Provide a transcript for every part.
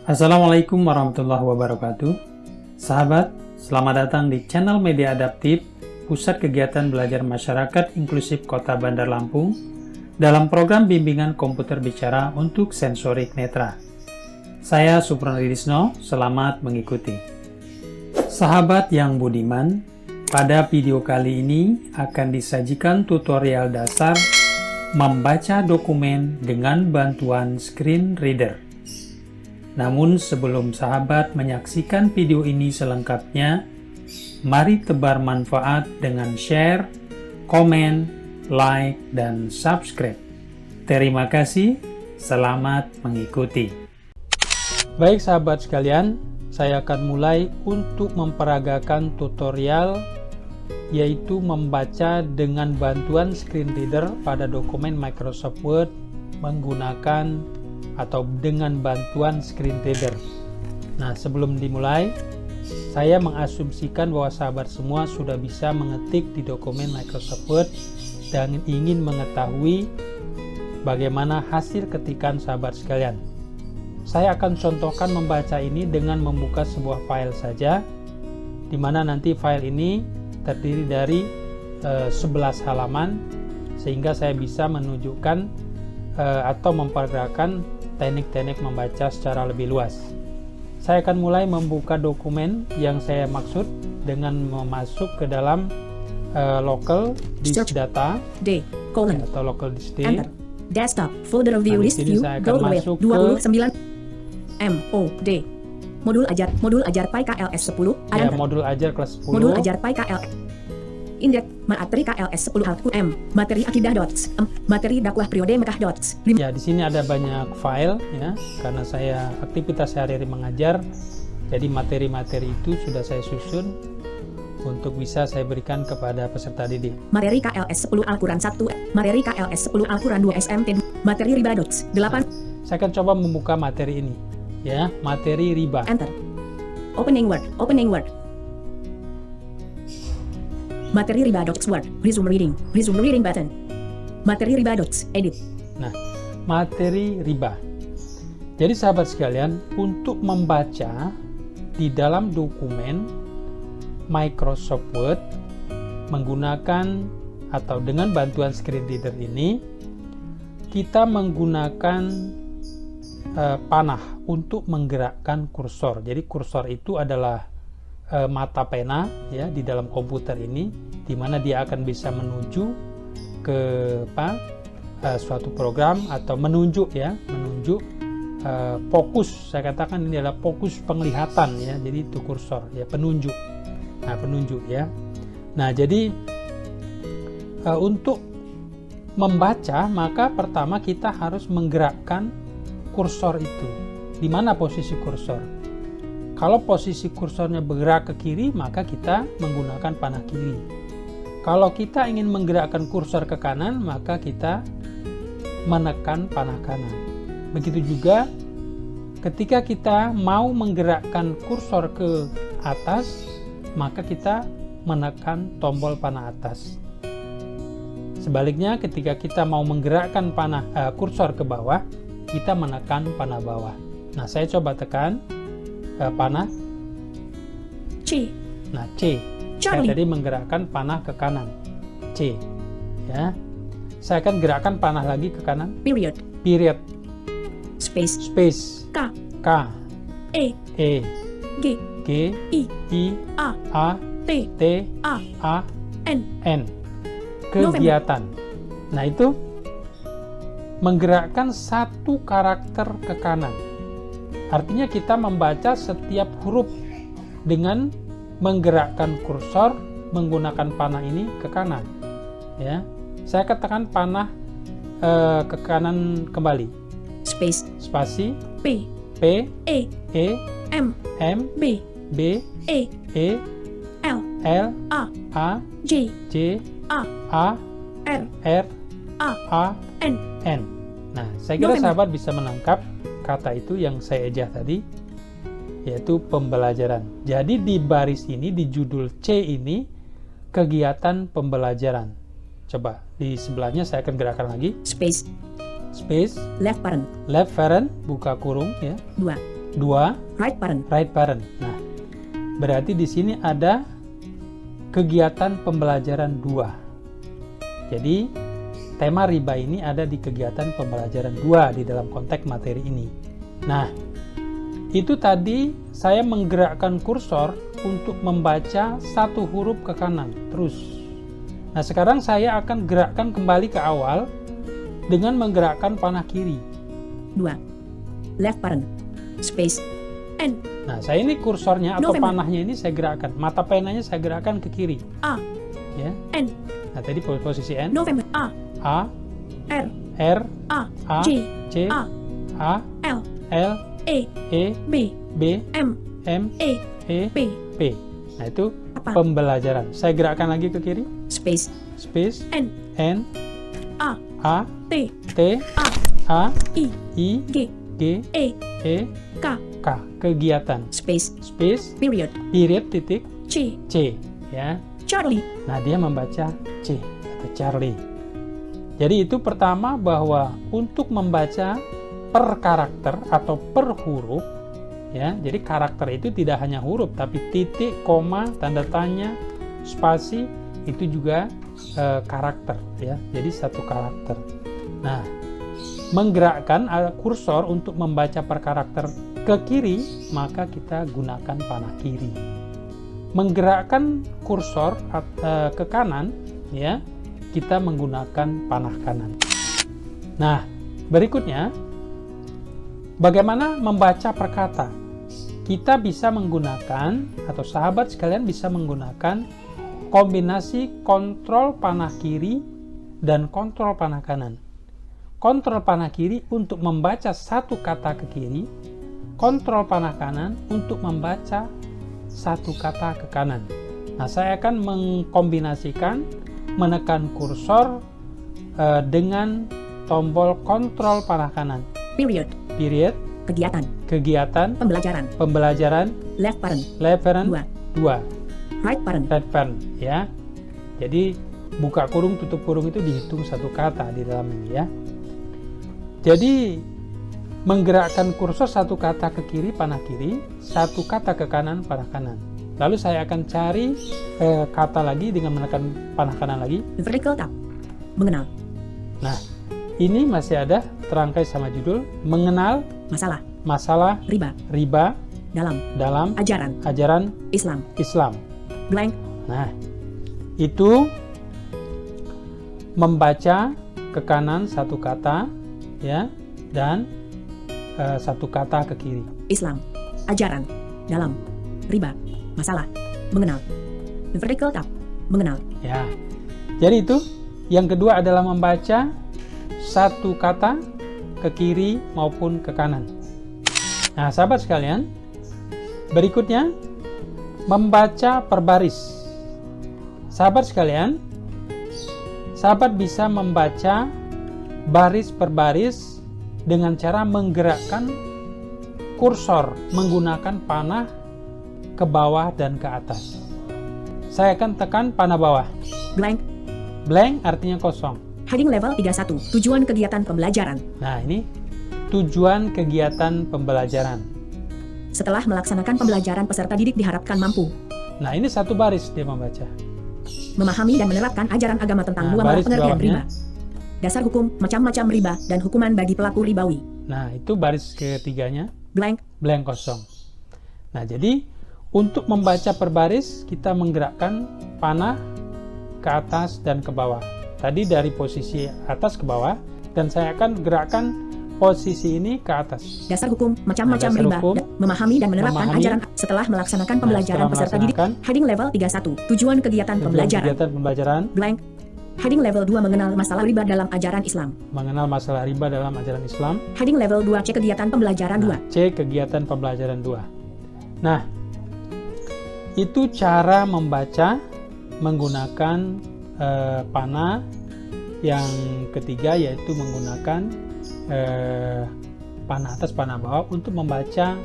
Assalamualaikum warahmatullahi wabarakatuh. Sahabat, selamat datang di channel Media Adaptif, Pusat Kegiatan Belajar Masyarakat Inklusif Kota Bandar Lampung, dalam program bimbingan komputer bicara untuk sensorik netra. Saya Supran Ridisno, selamat mengikuti. Sahabat yang budiman, pada video kali ini akan disajikan tutorial dasar membaca dokumen dengan bantuan screen reader. Namun sebelum sahabat menyaksikan video ini selengkapnya, mari tebar manfaat dengan share, komen, like, dan subscribe. Terima kasih, selamat mengikuti. Baik sahabat sekalian, saya akan mulai untuk memperagakan tutorial yaitu membaca dengan bantuan screen reader pada dokumen Microsoft Word menggunakan atau dengan bantuan screen reader. Nah, sebelum dimulai, saya mengasumsikan bahwa sahabat semua sudah bisa mengetik di dokumen Microsoft Word dan ingin mengetahui bagaimana hasil ketikan sahabat sekalian. Saya akan contohkan membaca ini dengan membuka sebuah file saja, di mana nanti file ini terdiri dari 11 halaman, sehingga saya bisa menunjukkan atau memperagakan teknik-teknik membaca secara lebih luas. Saya akan mulai membuka dokumen yang saya maksud dengan memasuk ke dalam local disk data atau local disk D. Enter. Desktop folder view list view go masuk ke 29 MOD modul ajar PyKLS 10 ya, modul ajar kelas 10. modul ajar PyKL indeks materi KLS 10 alt m materi akidah dots materi dakwah periode Mekah dots. Ya, di sini ada banyak file ya, karena saya aktivitas sehari-hari mengajar, jadi materi-materi itu sudah saya susun untuk bisa saya berikan kepada peserta didik. Materi KLS 10 Al-Quran 1, materi KLS 10 Al-Quran 2 SMT, materi riba dots 8. Saya akan coba membuka materi ini ya, materi riba. Enter. Opening Word. Materi riba dots Word, resume reading button. Materi riba dots edit. Nah, materi riba. Jadi sahabat sekalian, untuk membaca di dalam dokumen Microsoft Word menggunakan atau dengan bantuan screen reader ini, kita menggunakan panah untuk menggerakkan kursor. Jadi kursor itu adalah mata pena ya di dalam komputer ini, di mana dia akan bisa menuju ke suatu program atau menunjuk fokus. Saya katakan ini adalah fokus penglihatan ya. Jadi itu kursor ya, penunjuk. Nah, penunjuk ya. Nah, jadi untuk membaca maka pertama kita harus menggerakkan kursor itu. Di mana posisi kursor? Kalau posisi kursornya bergerak ke kiri, maka kita menggunakan panah kiri. Kalau kita ingin menggerakkan kursor ke kanan, maka kita menekan panah kanan. Begitu juga ketika kita mau menggerakkan kursor ke atas, maka kita menekan tombol panah atas. Sebaliknya, ketika kita mau menggerakkan kursor ke bawah, kita menekan panah bawah. Nah, saya coba tekan panah C. Nah, C. Saya tadi menggerakkan panah ke kanan. C. Ya. Saya akan gerakkan panah lagi ke kanan. Period. Space. K. E. G. I. A. T. A. N. Kegiatan. Nah, itu menggerakkan satu karakter ke kanan. Artinya kita membaca setiap huruf dengan menggerakkan kursor menggunakan panah ini ke kanan. Ya, saya katakan panah ke kanan kembali. Spasi. P. E. M. B. E. L. A. J. A. R. A. N. Nah, saya kira sahabat bisa menangkap kata itu yang saya ejah tadi, yaitu pembelajaran. Jadi di baris ini, di judul C ini, kegiatan pembelajaran. Coba di sebelahnya saya akan gerakkan lagi. Space. Space. Left parent. Left parent, buka kurung ya. 2. 2 right parent, right parent. Nah, berarti di sini ada kegiatan pembelajaran 2. Jadi tema riba ini ada di kegiatan pembelajaran 2 di dalam konteks materi ini. Nah, itu tadi saya menggerakkan kursor untuk membaca satu huruf ke kanan terus. Nah, sekarang saya akan gerakkan kembali ke awal dengan menggerakkan panah kiri. 2 left parent, space, N, Nah, saya ini kursornya atau November. panahnya ini saya gerakkan, mata penanya saya gerakkan ke kiri. A, Ya. N, Nah, tadi posisi N, November, A, R, R, A, A, J, C, A, A, L, L, E, E, B, B, M, M, E, E, P, P. Nah, itu apa, pembelajaran. Saya gerakkan lagi ke kiri, space, space, N, N, A, A, T, T, A, A, I, I, G, G, E, E, K, K. Kegiatan. space, Space, period, period, titik, C, C. Ya. Charlie, Nah, dia membaca C atau Charlie. Jadi itu pertama, bahwa untuk membaca per karakter atau per huruf, ya. Jadi karakter itu tidak hanya huruf, tapi titik, koma, tanda tanya, spasi itu juga karakter, ya. Jadi satu karakter. Nah, menggerakkan kursor untuk membaca per karakter ke kiri, maka kita gunakan panah kiri. Menggerakkan kursor ke kanan, ya, kita menggunakan panah kanan. Nah, berikutnya, bagaimana membaca per kata? Kita bisa menggunakan, atau sahabat sekalian bisa menggunakan kombinasi kontrol panah kiri dan kontrol panah kanan. Kontrol panah kiri untuk membaca satu kata ke kiri, kontrol panah kanan untuk membaca satu kata ke kanan. Nah, saya akan mengkombinasikan, menekan kursor dengan tombol kontrol panah kanan. period, Period, kegiatan, pembelajaran, left parent, left parent, 2, right parent, right parent, ya. Jadi buka kurung, tutup kurung itu dihitung satu kata di dalam ini, ya. Jadi menggerakkan kursor satu kata ke kiri, panah kiri, satu kata ke kanan, panah kanan. Lalu saya akan cari kata lagi dengan menekan panah kanan lagi. vertical tab, mengenal, Nah, ini masih ada terangkai sama judul mengenal masalah riba dalam ajaran Islam. blank, Nah, itu membaca ke kanan satu kata, ya, dan satu kata ke kiri. Islam, ajaran, dalam, riba, masalah, mengenal, vertical tab, mengenal, Ya. Jadi itu yang kedua adalah membaca satu kata ke kiri maupun ke kanan. Nah, sahabat sekalian, berikutnya membaca per baris. Sahabat sekalian, sahabat bisa membaca baris per baris dengan cara menggerakkan kursor menggunakan panah ke bawah dan ke atas. Saya akan tekan panah bawah. blank, Blank artinya kosong. heading level 31, tujuan kegiatan pembelajaran. Nah, ini tujuan kegiatan pembelajaran. Setelah melaksanakan pembelajaran, peserta didik diharapkan mampu Nah, ini satu baris dia membaca. memahami dan menerapkan ajaran agama tentang Nah, dua baris pengertian bawahnya. riba, dasar hukum, macam-macam riba, dan hukuman bagi pelaku ribawi. Nah, itu baris ketiganya, Blank, blank kosong. Nah, jadi untuk membaca per baris, kita menggerakkan panah ke atas dan ke bawah. Tadi dari posisi atas ke bawah, dan saya akan gerakkan posisi ini ke atas. dasar hukum, macam-macam Dasar riba, hukum. memahami dan menerapkan Memahami. ajaran. Setelah melaksanakan pembelajaran, setelah peserta didik, melaksanakan heading level 31, tujuan kegiatan pembelajaran. Kegiatan pembelajaran, Blank, heading level 2, mengenal masalah riba dalam ajaran Islam. mengenal masalah riba dalam ajaran Islam. Heading level 2, C, kegiatan pembelajaran 2. C, kegiatan pembelajaran 2. Nah, itu cara membaca menggunakan panah. Yang ketiga yaitu menggunakan panah atas, panah bawah untuk membaca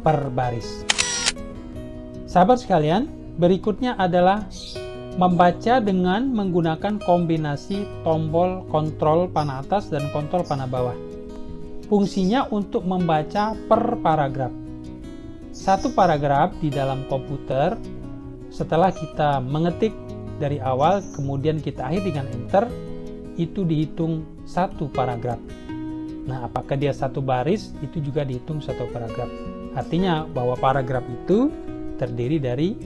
per baris. Sahabat sekalian, berikutnya adalah membaca dengan menggunakan kombinasi tombol kontrol panah atas dan kontrol panah bawah. fungsinya untuk membaca per paragraf. Satu paragraf di dalam komputer, setelah kita mengetik dari awal, kemudian kita akhiri dengan enter, itu dihitung satu paragraf. Nah, apakah dia satu baris, itu juga dihitung satu paragraf. Artinya bahwa paragraf itu terdiri dari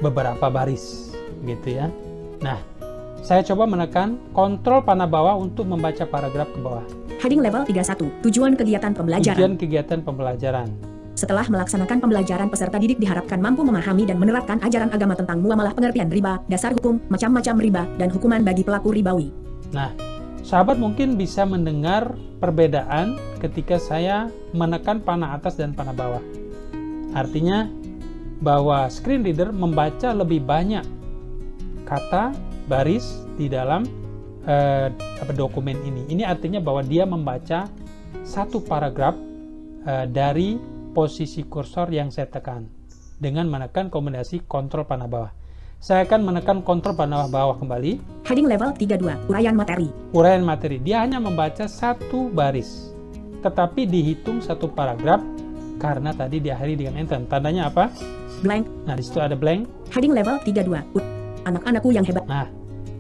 beberapa baris, gitu ya. Nah, saya coba menekan kontrol panah bawah untuk membaca paragraf ke bawah. Heading level 31, tujuan kegiatan pembelajaran. Tujuan kegiatan pembelajaran. Setelah melaksanakan pembelajaran, peserta didik diharapkan mampu memahami dan menerapkan ajaran agama tentang muamalah, pengertian riba, dasar hukum, macam-macam riba, dan hukuman bagi pelaku ribawi. Nah, sahabat mungkin bisa mendengar perbedaan ketika saya menekan panah atas dan panah bawah. Artinya bahwa screen reader membaca lebih banyak kata, baris di dalam dokumen ini. Ini artinya bahwa dia membaca satu paragraf dari posisi kursor yang saya tekan dengan menekan kombinasi kontrol panah bawah. Saya akan menekan kontrol panah bawah kembali. Heading level 32, uraian materi. Uraian materi. Dia hanya membaca satu baris, tetapi dihitung satu paragraf karena tadi diakhiri dengan enter. Tandanya apa? Blank. Nah, di situ ada blank. Heading level 32, anak-anakku yang hebat. Nah,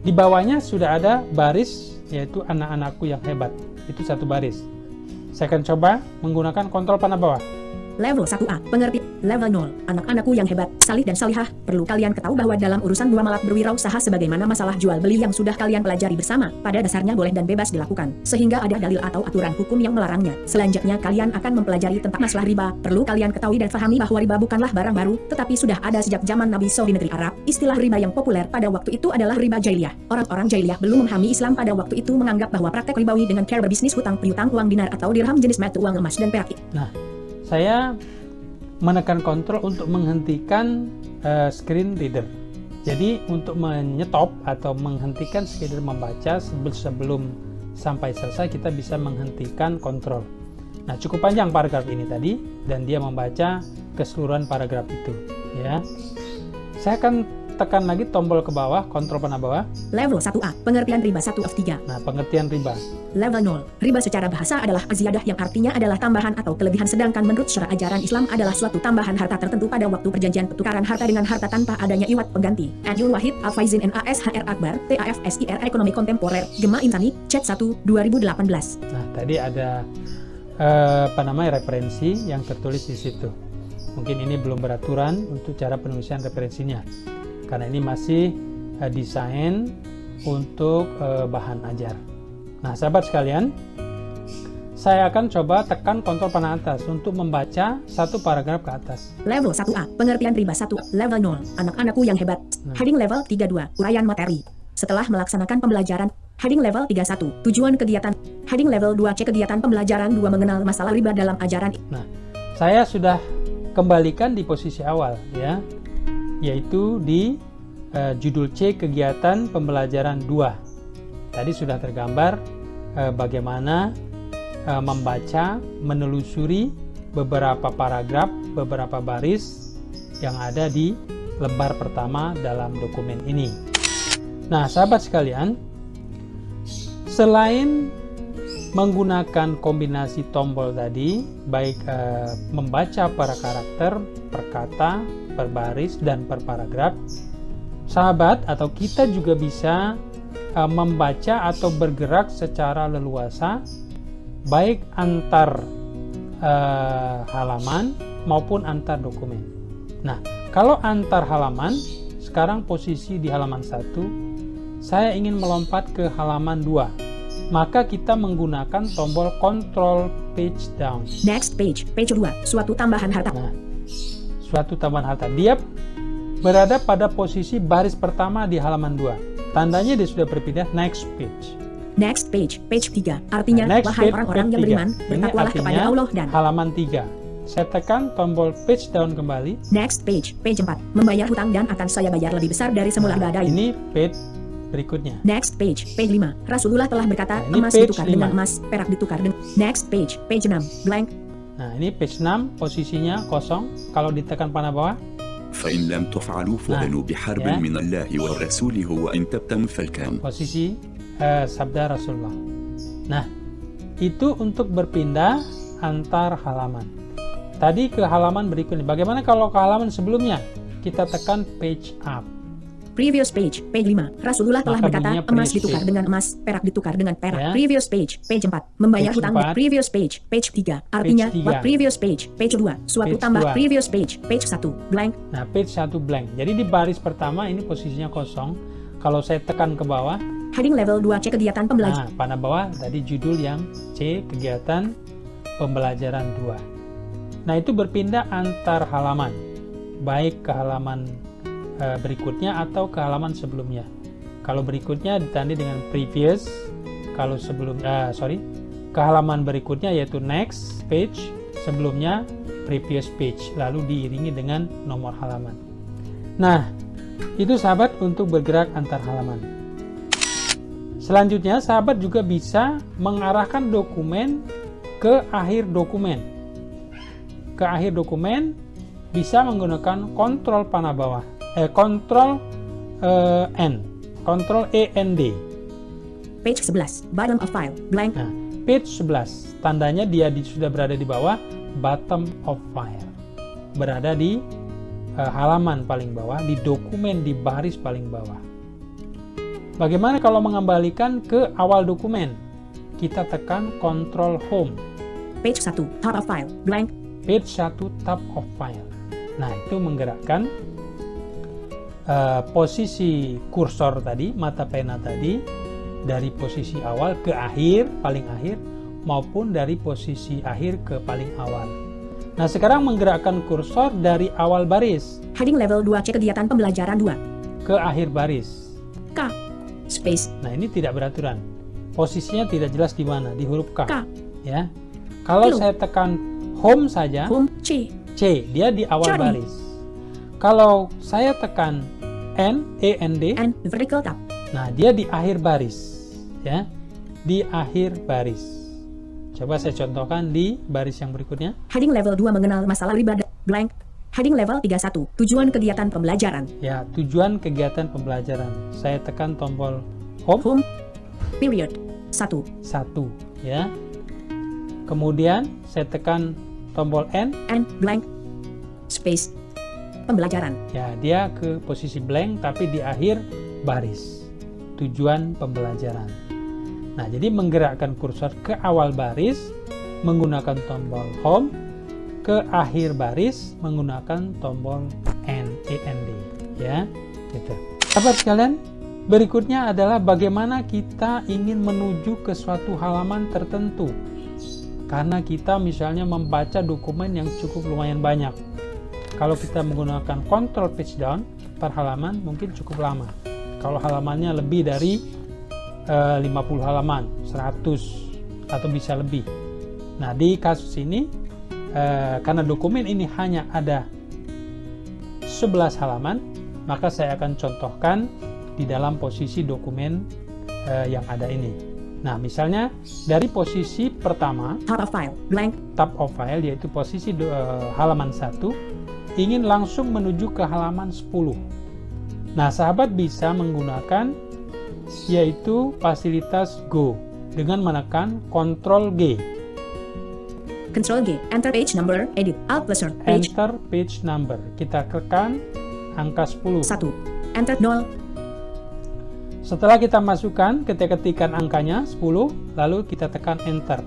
di bawahnya sudah ada baris, yaitu anak-anakku yang hebat. Itu satu baris. Saya akan coba menggunakan kontrol panah bawah. Level 1A, pengerti. Level 0, anak-anakku yang hebat, salih dan salihah. Perlu kalian ketahui bahwa dalam urusan muamalah berwirausaha sebagaimana masalah jual beli yang sudah kalian pelajari bersama, pada dasarnya boleh dan bebas dilakukan, sehingga ada dalil atau aturan hukum yang melarangnya. Selanjutnya kalian akan mempelajari tentang masalah riba. Perlu kalian ketahui dan fahami bahwa riba bukanlah barang baru, tetapi sudah ada sejak zaman Nabi SAW di negeri Arab. Istilah riba yang populer pada waktu itu adalah riba jahiliyah. Orang-orang jahiliyah belum memahami Islam pada waktu itu menganggap bahwa praktek ribawi dengan cara berbisnis hutang piutang uang dinar atau dirham jenis mata uang emas dan perak. Nah, saya menekan kontrol untuk menghentikan screen reader. Jadi untuk menyetop atau menghentikan screen reader membaca sebelum sampai selesai, kita bisa menghentikan kontrol. Nah, cukup panjang paragraf ini tadi dan dia membaca keseluruhan paragraf itu, ya. Saya akan tekan lagi tombol ke bawah, kontrol panah bawah. Level 1A, pengertian riba 1 of 3. Nah, pengertian riba. Level 0, riba secara bahasa adalah aziyadah yang artinya adalah tambahan atau kelebihan, sedangkan menurut syara ajaran Islam adalah suatu tambahan harta tertentu pada waktu perjanjian pertukaran harta dengan harta tanpa adanya iwat pengganti. Adil Wahid Al-Faizin NASHR Akbar TAFSIR Ekonomi Kontemporer Gema Insani Chat 1 2018. Nah, tadi ada referensi yang tertulis di situ. Mungkin ini belum beraturan untuk cara penulisan referensinya, karena ini masih desain untuk bahan ajar. Nah, sahabat sekalian, saya akan coba tekan kontrol panah atas untuk membaca satu paragraf ke atas. Level 1A, pengertian riba 1. Level 0, anak-anakku yang hebat. Heading level 32, uraian materi. Setelah melaksanakan pembelajaran, heading level 31, tujuan kegiatan. Heading level 2C, kegiatan pembelajaran 2, mengenal masalah riba dalam ajaran. Nah, saya sudah kembalikan di posisi awal, ya, yaitu di judul C, kegiatan pembelajaran 2. Tadi sudah tergambar bagaimana membaca, menelusuri beberapa paragraf, beberapa baris yang ada di lembar pertama dalam dokumen ini. Nah, sahabat sekalian, selain menggunakan kombinasi tombol tadi, baik membaca per karakter, per kata, per baris, dan per paragraf, sahabat atau kita juga bisa membaca atau bergerak secara leluasa, baik antar halaman maupun antar dokumen. Nah, kalau antar halaman, sekarang posisi di halaman 1, saya ingin melompat ke halaman 2, maka kita menggunakan tombol Control Page Down. Next page, page 2, suatu tambahan harta. Nah, suatu tambahan harta. Dia berada pada posisi baris pertama di halaman 2. Tandanya dia sudah berpindah next page. Next page, page 3. Artinya, Nah, wahai orang-orang yang beriman, bertakwalah kepada Allah dan halaman 3. Saya tekan tombol page down kembali. next page, page 4. Membayar hutang dan akan saya bayar lebih besar dari semula badai. Ini page berikutnya. Next page, page 5. Rasulullah telah berkata, Nah, ini emas page ditukar 5. dengan emas, perak ditukar dengan. Next page, page 6. Blank. Nah, ini page 6, posisinya kosong. Kalau ditekan panah bawah, فإن لم تفعلوا فأذنوا بحرب ya. من الله ورسوله وإن تبتموا فالكام. posisi sabda Rasulullah. Nah, itu untuk berpindah antar halaman. Tadi ke halaman berikutnya. Bagaimana kalau ke halaman sebelumnya? Kita tekan page up. Previous page, page 5. Rasulullah telah Maka berkata, bunyinya emas previous ditukar page. dengan emas, perak ditukar dengan perak. Ya. Previous page, page 4. Membayar Page hutangnya. 4. Previous page, page 3. Artinya, Page 3. what previous page, page 2. Suatu Page tambah 2. previous page, page 1. Blank. Nah, page 1 blank. Jadi di baris pertama ini posisinya kosong. Kalau saya tekan ke bawah, Heading level 2 C kegiatan pembelajaran. nah, panah bawah tadi judul yang C, kegiatan pembelajaran 2. Nah, itu berpindah antar halaman. Baik ke halaman berikutnya atau ke halaman sebelumnya. Kalau berikutnya ditandai dengan previous, kalau ke halaman berikutnya yaitu next page, sebelumnya previous page, lalu diiringi dengan nomor halaman. Nah, itu sahabat untuk bergerak antar halaman. Selanjutnya, sahabat juga bisa mengarahkan dokumen ke akhir dokumen. Ke akhir dokumen bisa menggunakan kontrol panah bawah, kontrol N, kontrol END. Page 11. Bottom of file. Blank. Nah, page 11, tandanya dia sudah berada di bawah bottom of file. Berada di halaman paling bawah, di dokumen di baris paling bawah. Bagaimana kalau mengembalikan ke awal dokumen? Kita tekan Ctrl Home. Page 1. Top of file. Blank. Page 1 top of file. Nah, itu menggerakkan posisi kursor tadi, mata pena tadi, dari posisi awal ke akhir, paling akhir, maupun dari posisi akhir ke paling awal. Nah, sekarang menggerakkan kursor dari awal baris Heading level 2 C kegiatan pembelajaran 2. ke akhir baris. K. Space. Nah, ini tidak beraturan. Posisinya tidak jelas di mana, di huruf K. K. Ya. Kalau Kilo. saya tekan Home saja, Home. C. C, dia di awal Cari. baris. Kalau saya tekan N, END, N. Vertical tab. nah dia di akhir baris. Ya. Di akhir baris. Coba saya contohkan di baris yang berikutnya. Heading level 2 mengenal masalah riba. Blank. Heading level 31. Tujuan kegiatan pembelajaran. Ya, tujuan kegiatan pembelajaran. Saya tekan tombol Home. Home. Period. 1. 1, ya. Kemudian saya tekan tombol N, N. Blank. Space. Pembelajaran. ya dia ke posisi blank tapi di akhir baris. Tujuan pembelajaran. Nah, jadi menggerakkan kursor ke awal baris menggunakan tombol Home, ke akhir baris menggunakan tombol N, END, ya. Gitu. Sahabat sekalian, berikutnya adalah bagaimana kita ingin menuju ke suatu halaman tertentu. Karena kita misalnya membaca dokumen yang cukup lumayan banyak. Kalau kita menggunakan Control Page Down per halaman mungkin cukup lama. Kalau halamannya lebih dari 50 halaman, 100 atau bisa lebih. Nah, di kasus ini karena dokumen ini hanya ada 11 halaman, maka saya akan contohkan di dalam posisi dokumen yang ada ini. Nah, misalnya dari posisi pertama, Top of file. Blank. top of file, yaitu posisi halaman 1, ingin langsung menuju ke halaman 10. Nah, sahabat bisa menggunakan yaitu fasilitas Go dengan menekan Ctrl G. Control G. Enter page number. Edit. Alt plus page. Enter page number. Kita tekan angka 10. 1. Enter 0. Setelah kita masukkan, kita ketikkan angkanya 10, lalu kita tekan enter.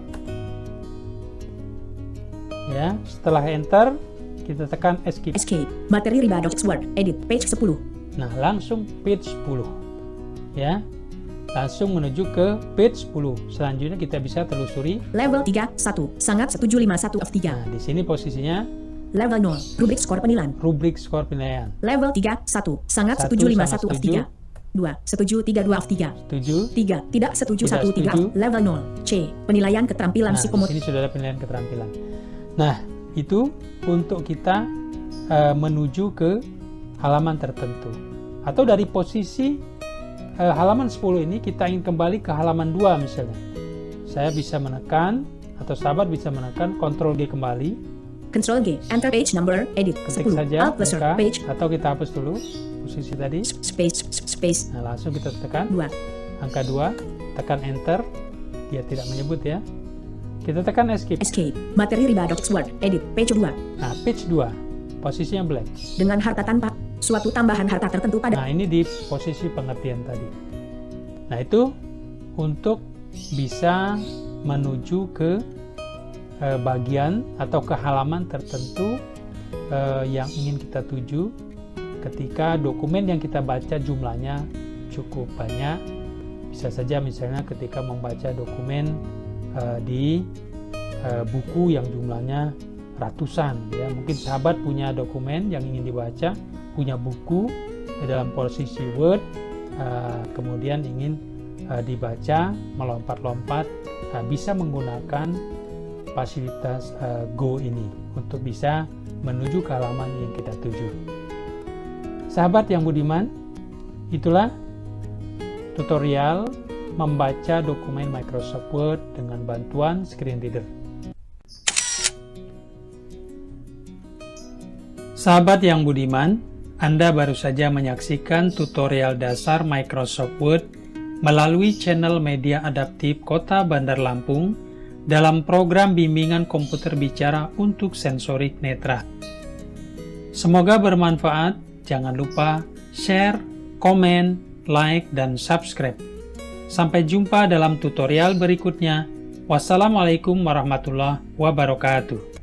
Ya, setelah enter, kita tekan escape. Escape. Materi riba docs word. Edit. Page 10. Nah, langsung page 10. Ya. Langsung menuju ke page 10. Selanjutnya kita bisa telusuri. Level 3. 1. Sangat setuju 51 of 3. Nah, di sini posisinya Level 0. Rubrik skor penilaian. rubrik skor penilaian. Level 3. 1. Sangat 1 setuju sama 51 of setuju. 3. 2. Setuju 32 of 3. Setuju. 3. Tidak setuju Tidak 1 3. setuju. Level 0. C. Penilaian keterampilan Nah, di psikomotor. sini sudah ada penilaian keterampilan. Nah, itu untuk kita menuju ke halaman tertentu. Atau dari posisi halaman 10 ini kita ingin kembali ke halaman 2 misalnya. Saya bisa menekan atau sahabat bisa menekan Ctrl G kembali. Control G. Enter page number. Edit. Ketik 10. saja Alt plus angka, page. atau kita hapus dulu posisi tadi. Space. Space. Nah, langsung kita tekan 2. angka 2, tekan enter. Dia tidak menyebut ya. Kita tekan escape. Escape. Materi riba.word. Edit. Page 2. Nah, page 2. Posisinya blank. Dengan harta tanpa suatu tambahan harta tertentu pada. Nah, ini di posisi pengertian tadi. Nah, itu untuk bisa menuju ke bagian atau ke halaman tertentu yang ingin kita tuju ketika dokumen yang kita baca jumlahnya cukup banyak. Bisa saja misalnya ketika membaca dokumen di buku yang jumlahnya ratusan, ya mungkin sahabat punya dokumen yang ingin dibaca, punya buku dalam posisi Word, kemudian ingin dibaca melompat-lompat, bisa menggunakan fasilitas Go ini untuk bisa menuju ke halaman yang kita tuju. Sahabat yang budiman, itulah tutorial membaca dokumen Microsoft Word dengan bantuan screen reader. Sahabat yang budiman, Anda baru saja menyaksikan tutorial dasar Microsoft Word melalui channel Media Adaptif Kota Bandar Lampung dalam program bimbingan komputer bicara untuk sensorik netra. Semoga bermanfaat. Jangan lupa share, komen, like, dan subscribe. Sampai jumpa dalam tutorial berikutnya. Wassalamualaikum warahmatullahi wabarakatuh.